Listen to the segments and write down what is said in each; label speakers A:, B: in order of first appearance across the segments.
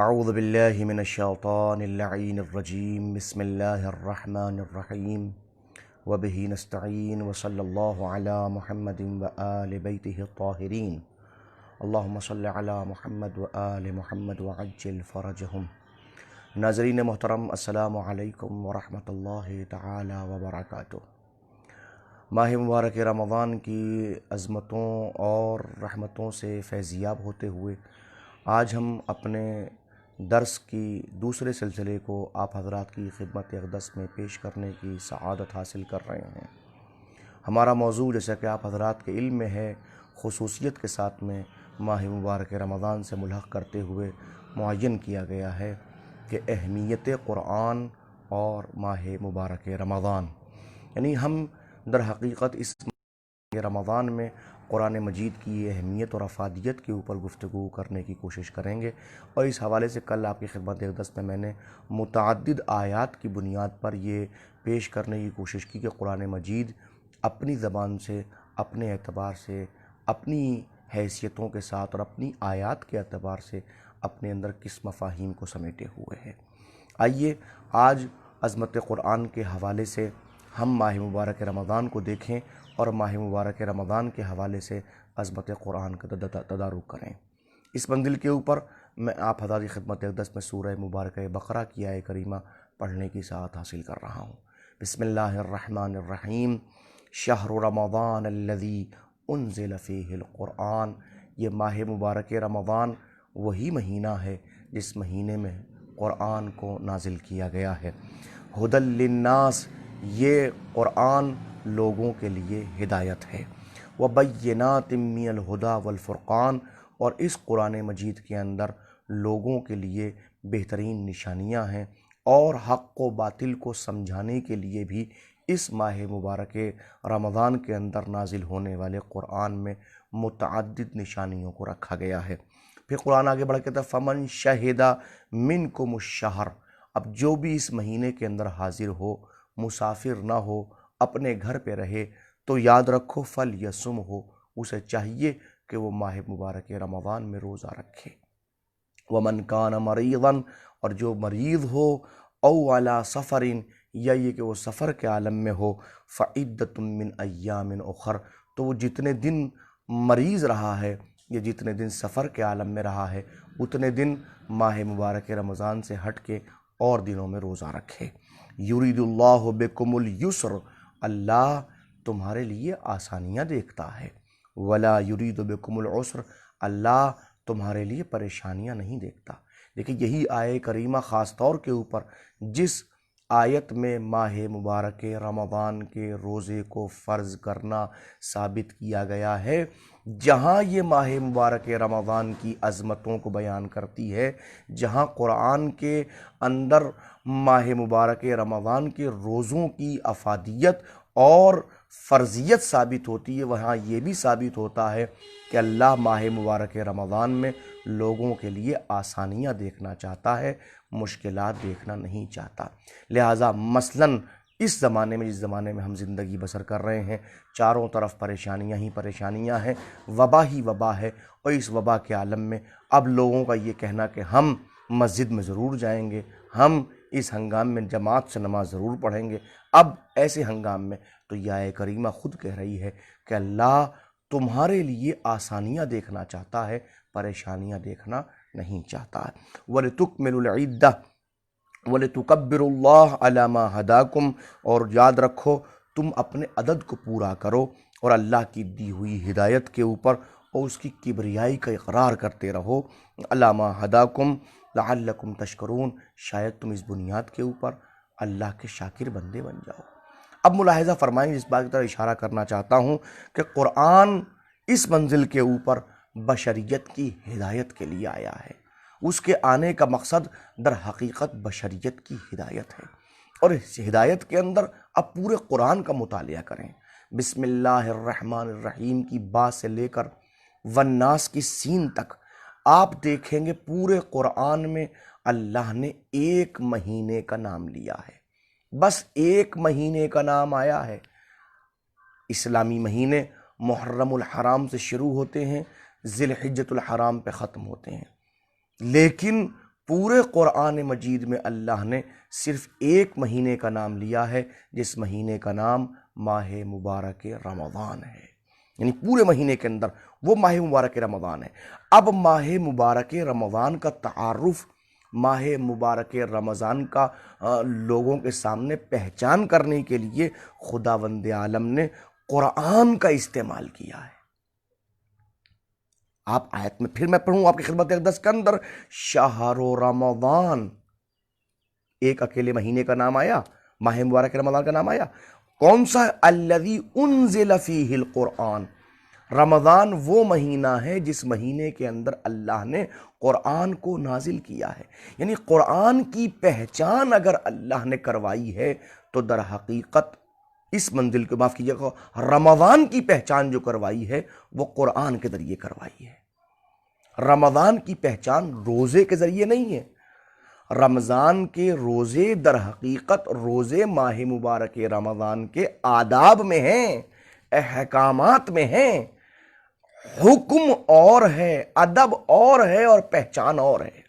A: اعوذ باللہ من الشیطان اللعین الرجیم بسم اللہ الرحمن الرحیم وبہ نستعین وصلی اللہ علی محمد وآل بیتہ الطاہرین اللہم صلی علی محمد وآل محمد وعجل فرجہم۔ ناظرین محترم، السلام علیکم ورحمۃ اللہ تعالی وبرکاتہ۔ ماہ مبارک رمضان کی عظمتوں اور رحمتوں سے فیضیاب ہوتے ہوئے آج ہم اپنے درس کی دوسرے سلسلے کو آپ حضرات کی خدمت اقدس میں پیش کرنے کی سعادت حاصل کر رہے ہیں۔ ہمارا موضوع، جیسا کہ آپ حضرات کے علم میں ہے، خصوصیت کے ساتھ میں ماہ مبارک رمضان سے ملحق کرتے ہوئے معین کیا گیا ہے کہ اہمیت قرآن اور ماہ مبارک رمضان، یعنی ہم در حقیقت اس رمضان میں قرآن مجید کی اہمیت اور افادیت کے اوپر گفتگو کرنے کی کوشش کریں گے، اور اس حوالے سے کل آپ کی خدمت اقدس میں نے متعدد آیات کی بنیاد پر یہ پیش کرنے کی کوشش کی کہ قرآن مجید اپنی زبان سے، اپنے اعتبار سے، اپنی حیثیتوں کے ساتھ اور اپنی آیات کے اعتبار سے اپنے اندر کس مفاہیم کو سمیٹے ہوئے ہے۔ آئیے آج عظمت قرآن کے حوالے سے ہم ماہ مبارک رمضان کو دیکھیں اور ماہ مبارک رمضان کے حوالے سے عظمت قرآن کا تدارک کریں۔ اس منزل کے اوپر میں آپ حضرات کی خدمت اقدس میں سورہ مبارکہ بقرہ کی آیہ کریمہ پڑھنے کی سعادت حاصل کر رہا ہوں۔ بسم اللہ الرحمن الرحیم۔ شہر رمضان الذی انزل فیہ القرآن۔ یہ ماہ مبارک رمضان وہی مہینہ ہے جس مہینے میں قرآن کو نازل کیا گیا ہے۔ ھدی للناس، یہ قرآن لوگوں کے لیے ہدایت ہے۔ وبینات من الہدی والفرقان، اور اس قرآن مجید کے اندر لوگوں کے لیے بہترین نشانیاں ہیں، اور حق و باطل کو سمجھانے کے لیے بھی اس ماہ مبارک رمضان کے اندر نازل ہونے والے قرآن میں متعدد نشانیوں کو رکھا گیا ہے۔ پھر قرآن آگے بڑھ کے کہتا ہے فمن شہد منکم الشہر، اب جو بھی اس مہینے کے اندر حاضر ہو، مسافر نہ ہو، اپنے گھر پہ رہے، تو یاد رکھو فلیصم ہو، اسے چاہیے کہ وہ ماہ مبارک رمضان میں روزہ رکھے۔ ومن کان مریضا، اور جو مریض ہو، او علی سفر، یا یہ کہ وہ سفر کے عالم میں ہو، فعدۃ من ایام اخر، تو وہ جتنے دن مریض رہا ہے یا جتنے دن سفر کے عالم میں رہا ہے، اتنے دن ماہ مبارک رمضان سے ہٹ کے اور دنوں میں روزہ رکھے۔ یرید اللہ بکم الیسر، اللہ تمہارے لیے آسانیاں دیکھتا ہے۔ ولا یرید بکم العسر، اللہ تمہارے لیے پریشانیاں نہیں دیکھتا۔ لیکن یہی آیہ کریمہ خاص طور کے اوپر جس آیت میں ماہ مبارک رمضان کے روزے کو فرض کرنا ثابت کیا گیا ہے، جہاں یہ ماہ مبارک رمضان کی عظمتوں کو بیان کرتی ہے، جہاں قرآن کے اندر ماہ مبارک رمضان کے روزوں کی افادیت اور فرضیت ثابت ہوتی ہے، وہاں یہ بھی ثابت ہوتا ہے کہ اللہ ماہ مبارک رمضان میں لوگوں کے لیے آسانیاں دیکھنا چاہتا ہے، مشکلات دیکھنا نہیں چاہتا۔ لہٰذا مثلاً اس زمانے میں، جس زمانے میں ہم زندگی بسر کر رہے ہیں، چاروں طرف پریشانیاں ہی پریشانیاں ہیں، وبا ہی وبا ہے، اور اس وبا کے عالم میں اب لوگوں کا یہ کہنا کہ ہم مسجد میں ضرور جائیں گے، ہم اس ہنگام میں جماعت سے نماز ضرور پڑھیں گے، اب ایسے ہنگام میں تو یہ آیہ کریمہ خود کہہ رہی ہے کہ اللہ تمہارے لیے آسانیاں دیکھنا چاہتا ہے، پریشانیاں دیکھنا نہیں چاہتا ہے۔ وَلِتُكْمِلُوا الْعِدَّةَ وَلِتُكَبِّرُوا اللَّهَ عَلَى مَا هَدَاكُمْ، اور یاد رکھو تم اپنے عدد کو پورا کرو اور اللہ کی دی ہوئی ہدایت کے اوپر اور اس کی کبریائی کا اقرار کرتے رہو، عَلَى مَا هَدَاكُمْ لَعَلَّكُمْ تَشْكُرُونَ، شاید تم اس بنیاد کے اوپر اللہ کے شاکر بندے بن جاؤ۔ اب ملاحظہ فرمائیں، اس بات کی طرف اشارہ کرنا چاہتا ہوں کہ قرآن اس منزل کے اوپر بشریت کی ہدایت کے لیے آیا ہے۔ اس کے آنے کا مقصد در حقیقت بشریت کی ہدایت ہے، اور اس ہدایت کے اندر اب پورے قرآن کا مطالعہ کریں۔ بسم اللہ الرحمن الرحیم کی با سے لے کر والناس کی سین تک آپ دیکھیں گے پورے قرآن میں اللہ نے ایک مہینے کا نام لیا ہے، بس ایک مہینے کا نام آیا ہے۔ اسلامی مہینے محرم الحرام سے شروع ہوتے ہیں، ذی الحجۃ الحرام پہ ختم ہوتے ہیں، لیکن پورے قرآن مجید میں اللہ نے صرف ایک مہینے کا نام لیا ہے، جس مہینے کا نام ماہ مبارک رمضان ہے، یعنی پورے مہینے کے اندر وہ ماہ مبارک رمضان ہے۔ اب ماہ مبارک رمضان کا تعارف، ماہ مبارک رمضان کا لوگوں کے سامنے پہچان کرنے کے لیے خداوند عالم نے قرآن کا استعمال کیا ہے۔ آپ آیت میں پھر میں پڑھوں آپ کی خدمت اقدس کے اندر، شہر رمضان، ایک اکیلے مہینے کا نام آیا، ماہ مبارک رمضان کا نام آیا، کون سا؟ الذی انزل فیہ القرآن، رمضان وہ مہینہ ہے جس مہینے کے اندر اللہ نے قرآن کو نازل کیا ہے۔ یعنی قرآن کی پہچان اگر اللہ نے کروائی ہے تو در حقیقت اس منزل کو، معاف کیجیے گا، رمضان کی پہچان جو کروائی ہے وہ قرآن کے ذریعے کروائی ہے۔ رمضان کی پہچان روزے کے ذریعے نہیں ہے۔ رمضان کے روزے در حقیقت روزے ماہ مبارک رمضان کے آداب میں ہیں، احکامات میں ہیں، حکم اور ہے، ادب اور ہے، اور پہچان اور ہے۔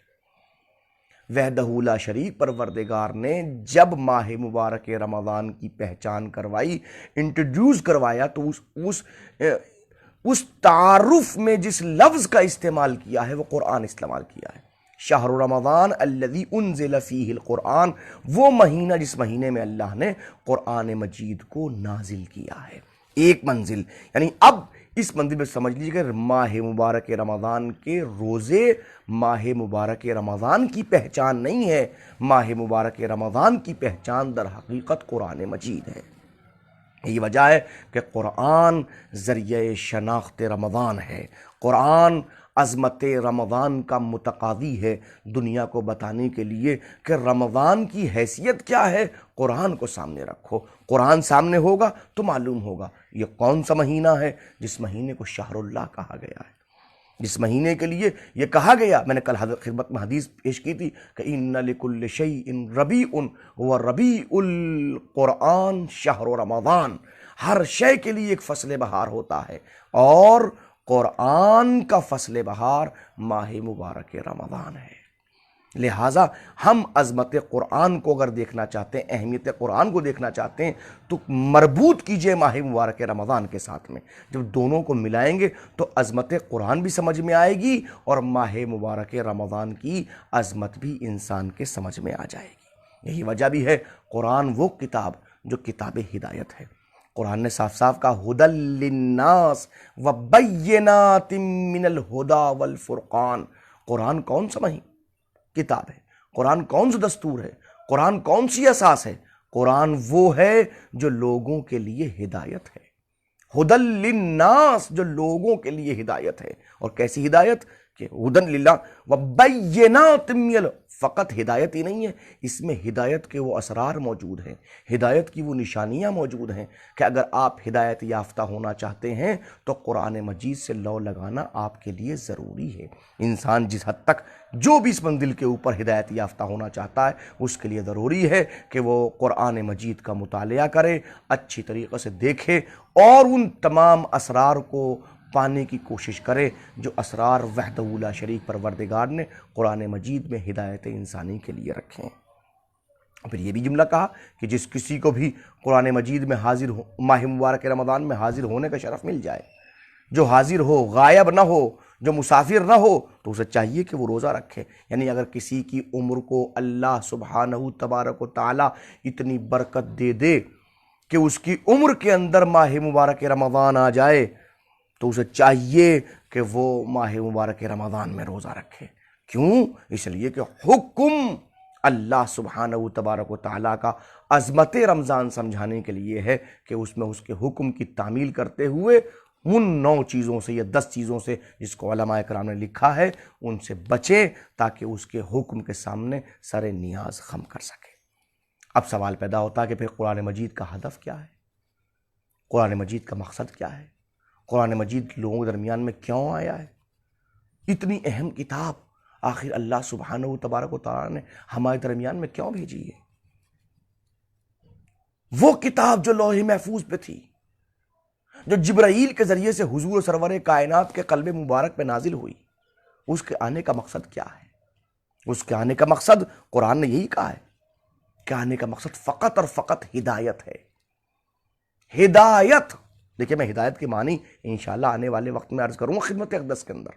A: وحدہ لا شریک پروردگار نے جب ماہ مبارک رمضان کی پہچان کروائی، انٹروڈیوس کروایا، تو اس تعارف میں جس لفظ کا استعمال کیا ہے وہ قرآن استعمال کیا ہے۔ شہر رمضان الذی انزل فیہ القرآن، وہ مہینہ جس مہینے میں اللہ نے قرآن مجید کو نازل کیا ہے۔ ایک منزل، یعنی اب اس منزل میں سمجھ لیجیے کہ ماہ مبارک رمضان کے روزے ماہ مبارک رمضان کی پہچان نہیں ہے، ماہ مبارک رمضان کی پہچان در حقیقت قرآن مجید ہے۔ یہی وجہ ہے کہ قرآن ذریعہ شناخت رمضان ہے، قرآن عظمت رمضان کا متقاضی ہے، دنیا کو بتانے کے لیے کہ رمضان کی حیثیت کیا ہے۔ قرآن کو سامنے رکھو، قرآن سامنے ہوگا تو معلوم ہوگا یہ کون سا مہینہ ہے جس مہینے کو شہر اللہ کہا گیا ہے، جس مہینے کے لیے یہ کہا گیا۔ میں نے کل خدمت میں حدیث پیش کی تھی کہ ان لکل شیء ربیع وربیع القرآن شہر رمضان، ہر شے کے لیے ایک فصل بہار ہوتا ہے، اور قرآن کا فصل بہار ماہ مبارک رمضان ہے۔ لہٰذا ہم عظمت قرآن کو اگر دیکھنا چاہتے ہیں، اہمیت قرآن کو دیکھنا چاہتے ہیں، تو مربوط کیجئے ماہ مبارک رمضان کے ساتھ میں۔ جب دونوں کو ملائیں گے تو عظمت قرآن بھی سمجھ میں آئے گی، اور ماہ مبارک رمضان کی عظمت بھی انسان کے سمجھ میں آ جائے گی۔ یہی وجہ بھی ہے قرآن وہ کتاب جو کتاب ہدایت ہے۔ قرآن نے صاف صاف کہا ھدی للناس وبینات من الہدی والفرقان۔ قرآن کون سا کتاب ہے؟ قرآن کون سا دستور ہے؟ قرآن کون سی اساس ہے؟ قرآن وہ ہے جو لوگوں کے لیے ہدایت ہے، ھدی للناس، جو لوگوں کے لیے ہدایت ہے۔ اور کیسی ہدایت؟ کہ ھدی للہ وبینات من، فقط ہدایت ہی نہیں ہے، اس میں ہدایت کے وہ اسرار موجود ہیں، ہدایت کی وہ نشانیاں موجود ہیں کہ اگر آپ ہدایت یافتہ ہونا چاہتے ہیں تو قرآن مجید سے لو لگانا آپ کے لیے ضروری ہے۔ انسان جس حد تک جو بھی اس منزل کے اوپر ہدایت یافتہ ہونا چاہتا ہے، اس کے لیے ضروری ہے کہ وہ قرآن مجید کا مطالعہ کرے، اچھی طریقے سے دیکھے، اور ان تمام اسرار کو پانے کی کوشش کرے جو اسرار وحدہ لا شریک پروردگار نے قرآن مجید میں ہدایت انسانی کے لیے رکھے ہیں۔ پھر یہ بھی جملہ کہا کہ جس کسی کو بھی قرآن مجید میں حاضر ہو، ماہ مبارک رمضان میں حاضر ہونے کا شرف مل جائے، جو حاضر ہو، غائب نہ ہو، جو مسافر نہ ہو، تو اسے چاہیے کہ وہ روزہ رکھے۔ یعنی اگر کسی کی عمر کو اللہ سبحانہ تبارک و تعالی اتنی برکت دے دے کہ اس کی عمر کے اندر ماہ مبارک رمضان آ جائے، تو اسے چاہیے کہ وہ ماہ مبارک رمضان میں روزہ رکھے۔ کیوں؟ اس لیے کہ حکم اللہ سبحانہ تبارک و تعالیٰ کا عظمت رمضان سمجھانے کے لیے ہے کہ اس میں اس کے حکم کی تعمیل کرتے ہوئے ان 9 چیزوں سے یا 10 چیزوں سے جس کو علماء کرام نے لکھا ہے ان سے بچے، تاکہ اس کے حکم کے سامنے سر نیاز خم کر سکے۔ اب سوال پیدا ہوتا ہے کہ پھر قرآن مجید کا ہدف کیا ہے؟ قرآن مجید کا مقصد کیا ہے؟ قرآن مجید لوگوں کے درمیان میں کیوں آیا ہے؟ اتنی اہم کتاب آخر اللہ سبحانہ تبارک و تعالیٰ نے ہمارے درمیان میں کیوں بھیجی ہے؟ وہ کتاب جو لوح محفوظ پہ تھی، جو جبرائیل کے ذریعے سے حضور سرور کائنات کے قلب مبارک پہ نازل ہوئی، اس کے آنے کا مقصد کیا ہے؟ اس کے آنے کا مقصد قرآن نے یہی کہا ہے کہ آنے کا مقصد فقط اور فقط ہدایت ہے۔ ہدایت، دیکھیں میں ہدایت کے معنی انشاءاللہ آنے والے وقت میں عرض کروں گا خدمت اقدس کے اندر،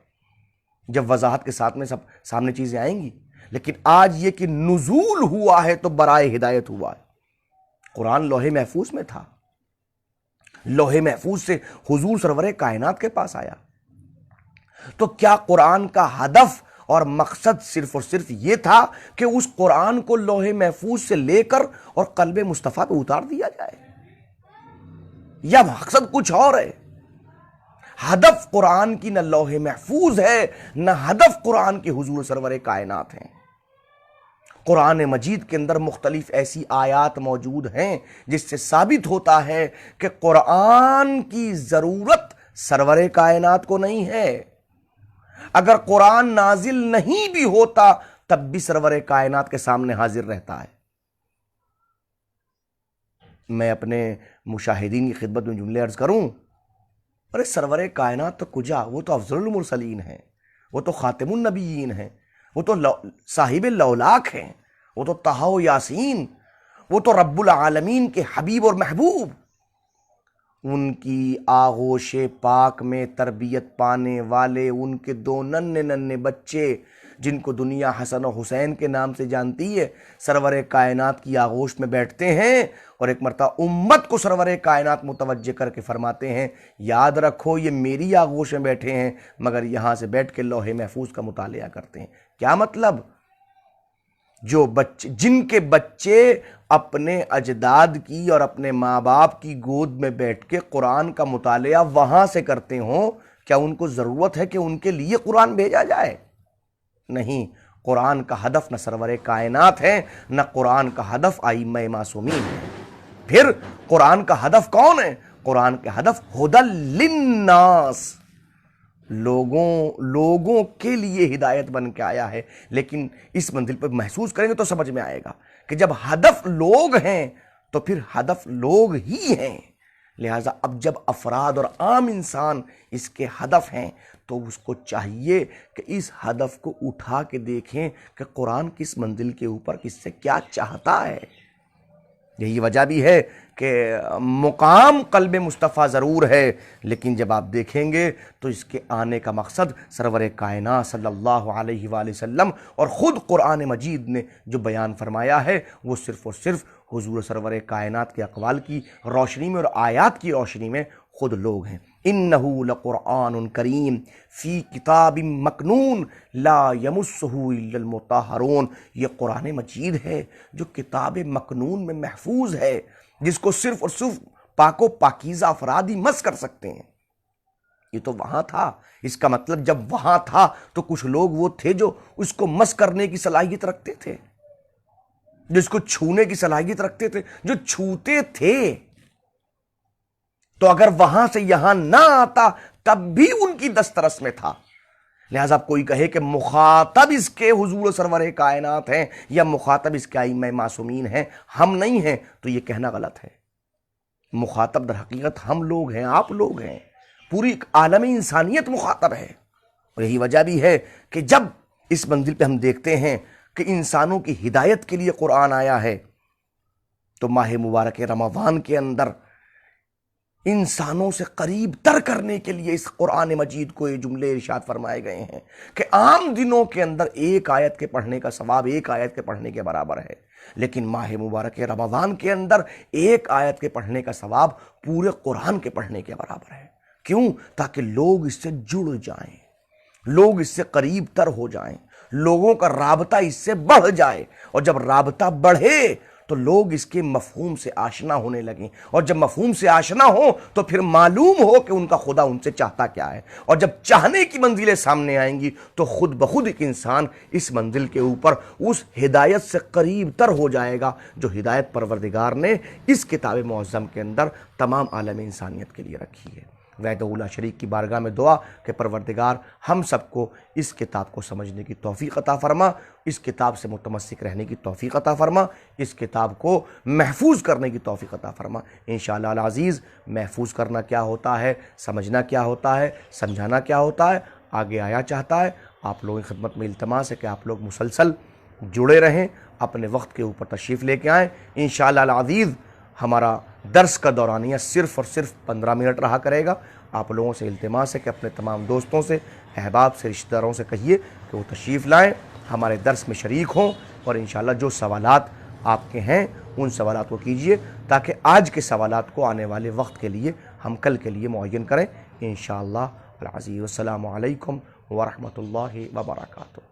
A: جب وضاحت کے ساتھ میں سب سامنے چیزیں آئیں گی، لیکن آج یہ کہ نزول ہوا ہے تو برائے ہدایت ہوا ہے۔ قرآن لوح محفوظ میں تھا، لوح محفوظ سے حضور سرور کائنات کے پاس آیا، تو کیا قرآن کا ہدف اور مقصد صرف اور صرف یہ تھا کہ اس قرآن کو لوح محفوظ سے لے کر اور قلب مصطفیٰ پہ اتار دیا جائے، یا مقصد کچھ اور ہے؟ ہدف قرآن کی نہ لوح محفوظ ہے، نہ ہدف قرآن کی حضور سرور کائنات ہیں۔ قرآن مجید کے اندر مختلف ایسی آیات موجود ہیں جس سے ثابت ہوتا ہے کہ قرآن کی ضرورت سرور کائنات کو نہیں ہے۔ اگر قرآن نازل نہیں بھی ہوتا تب بھی سرور کائنات کے سامنے حاضر رہتا ہے۔ میں اپنے مشاہدین کی خدمت میں جملے عرض کروں، ارے سرور کائنات تو کجا، وہ تو افضل المرسلین ہیں، وہ تو خاتم النبیین ہیں، وہ تو صاحب لولاک ہیں، وہ تو طہ و یاسین، وہ تو رب العالمین کے حبیب اور محبوب۔ ان کی آغوش پاک میں تربیت پانے والے ان کے دو ننھے ننھے بچے جن کو دنیا حسن و حسین کے نام سے جانتی ہے، سرور کائنات کی آغوش میں بیٹھتے ہیں، اور ایک مرتبہ امت کو سرور کائنات متوجہ کر کے فرماتے ہیں یاد رکھو یہ میری آغوش میں بیٹھے ہیں، مگر یہاں سے بیٹھ کے لوح محفوظ کا مطالعہ کرتے ہیں۔ کیا مطلب؟ جن کے بچے اپنے اجداد کی اور اپنے ماں باپ کی گود میں بیٹھ کے قرآن کا مطالعہ وہاں سے کرتے ہوں، کیا ان کو ضرورت ہے کہ ان کے لیے قرآن بھیجا جائے؟ نہیں، قرآن کا ہدف نہ سرور کائنات ہے، نہ قرآن کا ہدف ائمہ معصومین ہے۔ پھر قرآن کا ہدف کون ہے؟ قرآن کا ہدف ھدی للناس، لوگوں کے لیے ہدایت بن کے آیا ہے۔ لیکن اس منزل پر محسوس کریں گے تو سمجھ میں آئے گا کہ جب ہدف لوگ ہیں تو پھر ہدف لوگ ہی ہیں، لہٰذا اب جب افراد اور عام انسان اس کے ہدف ہیں تو اس کو چاہیے کہ اس ہدف کو اٹھا کے دیکھیں کہ قرآن کس منزل کے اوپر کس سے کیا چاہتا ہے۔ یہی وجہ بھی ہے کہ مقام قلب مصطفیٰ ضرور ہے، لیکن جب آپ دیکھیں گے تو اس کے آنے کا مقصد سرور کائنات صلی اللہ علیہ وآلہ وسلم اور خود قرآن مجید نے جو بیان فرمایا ہے وہ صرف اور صرف حضور سرور کائنات کے اقوال کی روشنی میں اور آیات کی روشنی میں خود لوگ ہیں۔ اِنَّهُ لَقُرْآنٌ کریم فی کتاب مکنون لا یمسہ الا المطہرون، یہ قرآن مجید ہے جو کتاب مکنون میں محفوظ ہے، جس کو صرف اور صرف پاک و پاکیزہ افراد ہی مس کر سکتے ہیں۔ یہ تو وہاں تھا، اس کا مطلب جب وہاں تھا تو کچھ لوگ وہ تھے جو اس کو مس کرنے کی صلاحیت رکھتے تھے، جو اس کو چھونے کی صلاحیت رکھتے تھے، جو چھوتے تھے۔ تو اگر وہاں سے یہاں نہ آتا تب بھی ان کی دسترس میں تھا۔ لہٰذا کوئی کہے کہ مخاطب اس کے حضور سرور کائنات ہیں یا مخاطب اس کے ائمہ معصومین ہیں، ہم نہیں ہیں، تو یہ کہنا غلط ہے۔ مخاطب در حقیقت ہم لوگ ہیں، آپ لوگ ہیں، پوری عالم انسانیت مخاطب ہے۔ اور یہی وجہ بھی ہے کہ جب اس منزل پہ ہم دیکھتے ہیں کہ انسانوں کی ہدایت کے لیے قرآن آیا ہے، تو ماہ مبارک رمضان کے اندر انسانوں سے قریب تر کرنے کے لیے اس قرآن مجید کو یہ جملے ارشاد فرمائے گئے ہیں کہ عام دنوں کے اندر ایک آیت کے پڑھنے کا ثواب ایک آیت کے پڑھنے کے برابر ہے، لیکن ماہ مبارک رمضان کے اندر ایک آیت کے پڑھنے کا ثواب پورے قرآن کے پڑھنے کے برابر ہے۔ کیوں؟ تاکہ لوگ اس سے جڑ جائیں، لوگ اس سے قریب تر ہو جائیں، لوگوں کا رابطہ اس سے بڑھ جائے، اور جب رابطہ بڑھے تو لوگ اس کے مفہوم سے آشنا ہونے لگیں، اور جب مفہوم سے آشنا ہو تو پھر معلوم ہو کہ ان کا خدا ان سے چاہتا کیا ہے، اور جب چاہنے کی منزلیں سامنے آئیں گی تو خود بخود ایک انسان اس منزل کے اوپر اس ہدایت سے قریب تر ہو جائے گا جو ہدایت پروردگار نے اس کتاب معظم کے اندر تمام عالم انسانیت کے لیے رکھی ہے۔ وحدہ لا شریک کی بارگاہ میں دعا کہ پروردگار ہم سب کو اس کتاب کو سمجھنے کی توفیق عطا فرما، اس کتاب سے متمسک رہنے کی توفیق عطا فرما، اس کتاب کو محفوظ کرنے کی توفیق عطا فرما۔ انشاءاللہ العزیز محفوظ کرنا کیا ہوتا ہے، سمجھنا کیا ہوتا ہے، سمجھانا کیا ہوتا ہے، آگے آیا چاہتا ہے آپ لوگوں کی خدمت میں التماس ہے کہ آپ لوگ مسلسل جڑے رہیں، اپنے وقت کے اوپر تشریف لے کے آئیں۔ انشاءاللہ العزیز ہمارا درس کا دورانیہ صرف اور صرف 15 منٹ رہا کرے گا۔ آپ لوگوں سے التماس ہے کہ اپنے تمام دوستوں سے، احباب سے، رشتہ داروں سے کہیے کہ وہ تشریف لائیں، ہمارے درس میں شریک ہوں، اور انشاءاللہ جو سوالات آپ کے ہیں ان سوالات کو کیجئے، تاکہ آج کے سوالات کو آنے والے وقت کے لیے ہم کل کے لیے معین کریں انشاءاللہ العزیز۔ السلام علیکم ورحمۃ اللہ وبرکاتہ۔